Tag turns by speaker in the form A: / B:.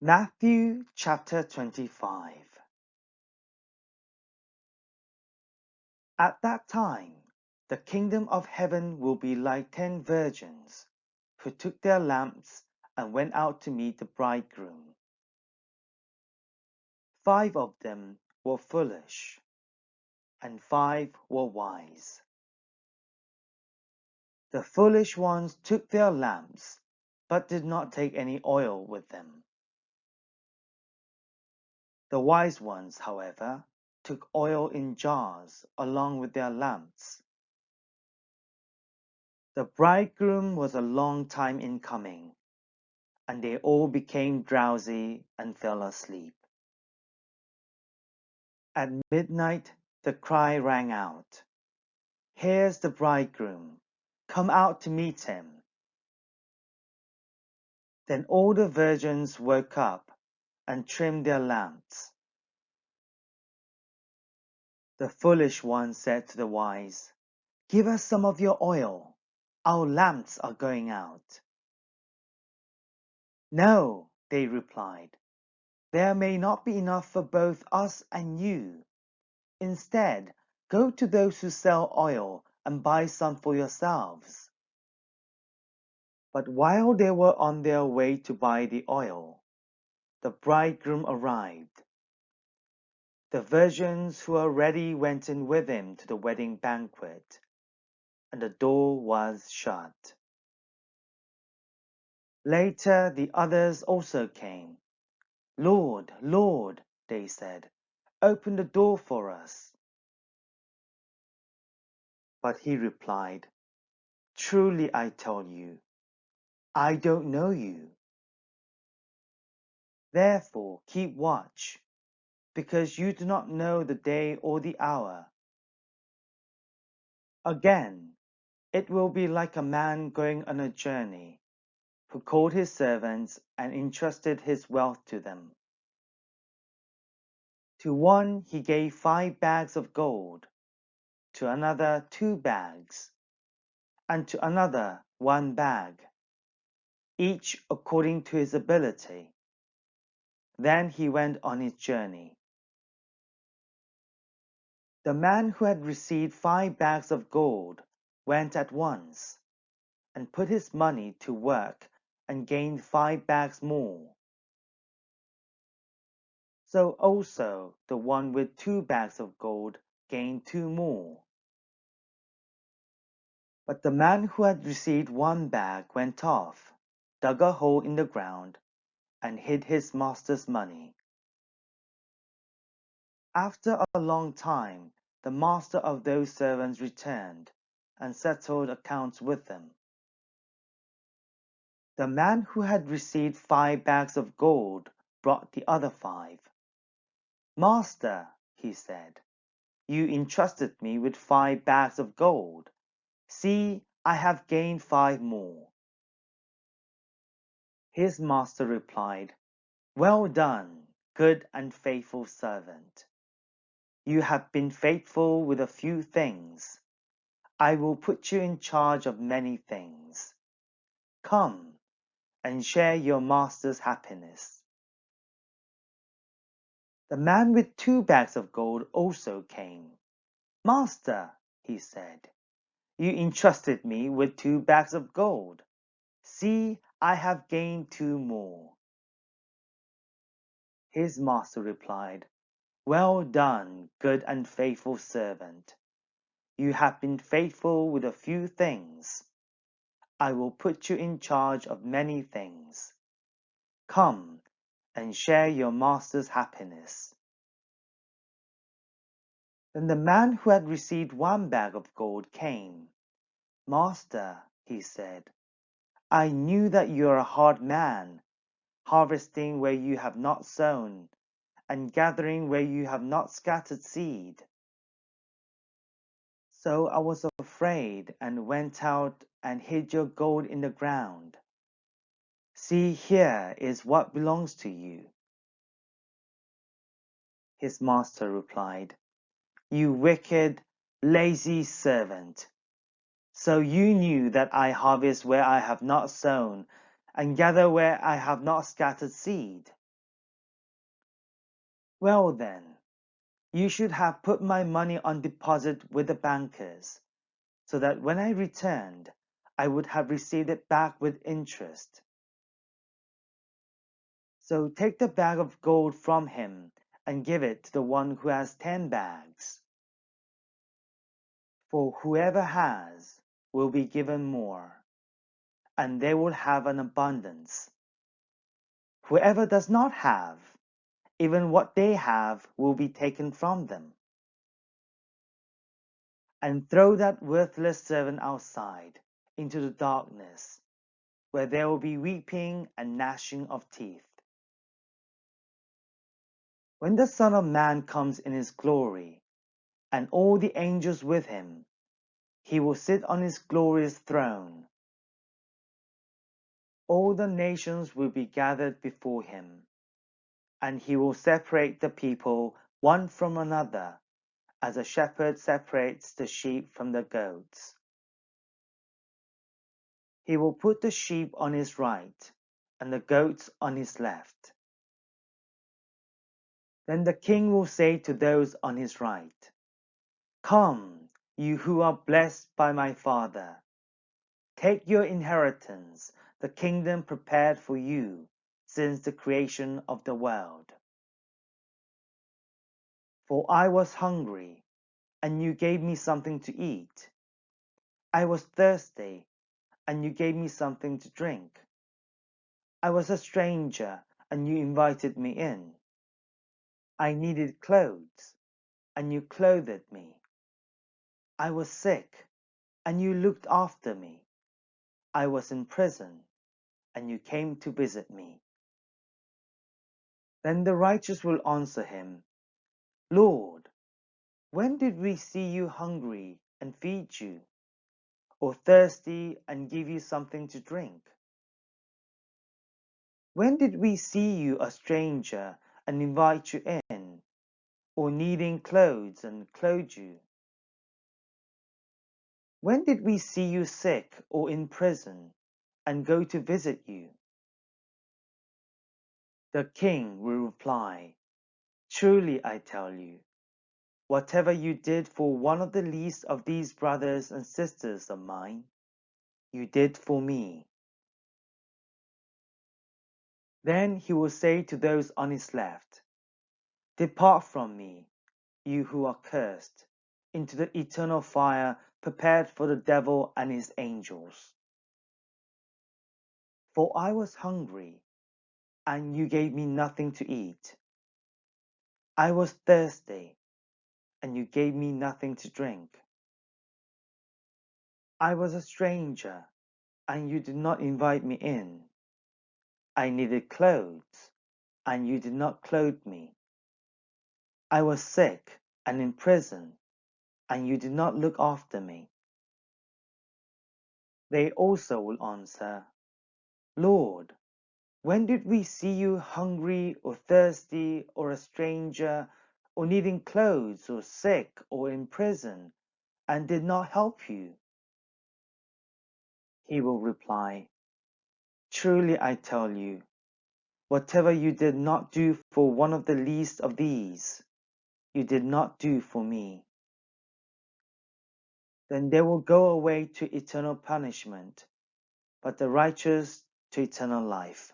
A: Matthew chapter 25. At that time, the kingdom of heaven will be like 10 virgins who took their lamps and went out to meet the bridegroom. 5 of them were foolish, and 5 were wise. The foolish ones took their lamps, but did not take any oil with them. The wise ones, however, took oil in jars along with their lamps. The bridegroom was a long time in coming, and they all became drowsy and fell asleep. At midnight the cry rang out, "Here's the bridegroom, come out to meet him." Then all the virgins woke up and trimmed their lamps. The foolish one said to the wise, "Give us some of your oil. Our lamps are going out." "No," they replied, "there may not be enough for both us and you. Instead, go to those who sell oil and buy some for yourselves." But while they were on their way to buy the oil, the bridegroom arrived. The virgins who were ready went in with him to the wedding banquet, and the door was shut. Later the others also came. "Lord, Lord," they said, "open the door for us." But he replied, "Truly I tell you, I don't know you. Therefore keep watch, because you do not know the day or the hour." Again, it will be like a man going on a journey, who called his servants and entrusted his wealth to them. To one he gave 5 bags of gold, to another 2 bags, and to another 1 bag, each according to his ability. Then he went on his journey. The man who had received 5 bags of gold went at once, and put his money to work and gained 5 bags more. So also the one with 2 bags of gold gained 2 more. But the man who had received 1 bag went off, dug a hole in the ground, and hid his master's money. After a long time, the master of those servants returned and settled accounts with them. The man who had received 5 bags of gold brought the other 5. "Master," he said, "you entrusted me with 5 bags of gold. See, I have gained 5 more." His master replied, "Well done, good and faithful servant. You have been faithful with a few things. I will put you in charge of many things. Come and share your master's happiness." The man with 2 bags of gold also came. "Master," he said, "you entrusted me with 2 bags of gold. See, I have gained 2 more." His master replied, "Well done, good and faithful servant. You have been faithful with a few things. I will put you in charge of many things. Come and share your master's happiness." Then the man who had received 1 bag of gold came. "Master," he said, "I knew that you are a hard man, harvesting where you have not sown, and gathering where you have not scattered seed. So I was afraid and went out and hid your gold in the ground. See, here is what belongs to you." His master replied, "You wicked, lazy servant. So you knew that I harvest where I have not sown, and gather where I have not scattered seed. Well then, you should have put my money on deposit with the bankers, so that when I returned, I would have received it back with interest. So take the bag of gold from him and give it to the one who has 10 bags. For whoever has will be given more, and they will have an abundance. Whoever does not have, even what they have will be taken from them. And throw that worthless servant outside into the darkness, where there will be weeping and gnashing of teeth. When the Son of Man comes in his glory, and all the angels with him, he will sit on his glorious throne. All the nations will be gathered before him, and he will separate the people one from another, as a shepherd separates the sheep from the goats. He will put the sheep on his right, and the goats on his left. Then the king will say to those on his right, "Come, you who are blessed by my Father, take your inheritance, the kingdom prepared for you since the creation of the world. For I was hungry, and you gave me something to eat. I was thirsty, and you gave me something to drink. I was a stranger, and you invited me in. I needed clothes, and you clothed me. I was sick, and you looked after me. I was in prison, and you came to visit me." Then the righteous will answer him, "Lord, when did we see you hungry and feed you, or thirsty and give you something to drink? When did we see you a stranger and invite you in, or needing clothes and clothe you? When did we see you sick or in prison and go to visit you?" The king will reply, "Truly I tell you, whatever you did for one of the least of these brothers and sisters of mine, you did for me." Then he will say to those on his left, "Depart from me, you who are cursed, into the eternal fire prepared for the devil and his angels. For I was hungry, and you gave me nothing to eat. I was thirsty, and you gave me nothing to drink. I was a stranger, and you did not invite me in. I needed clothes, and you did not clothe me. I was sick and in prison, and you did not look after me." They also will answer, "Lord, when did we see you hungry or thirsty or a stranger or needing clothes or sick or in prison and did not help you?" He will reply, "Truly I tell you, whatever you did not do for one of the least of these, you did not do for me." Then they will go away to eternal punishment, but the righteous to eternal life.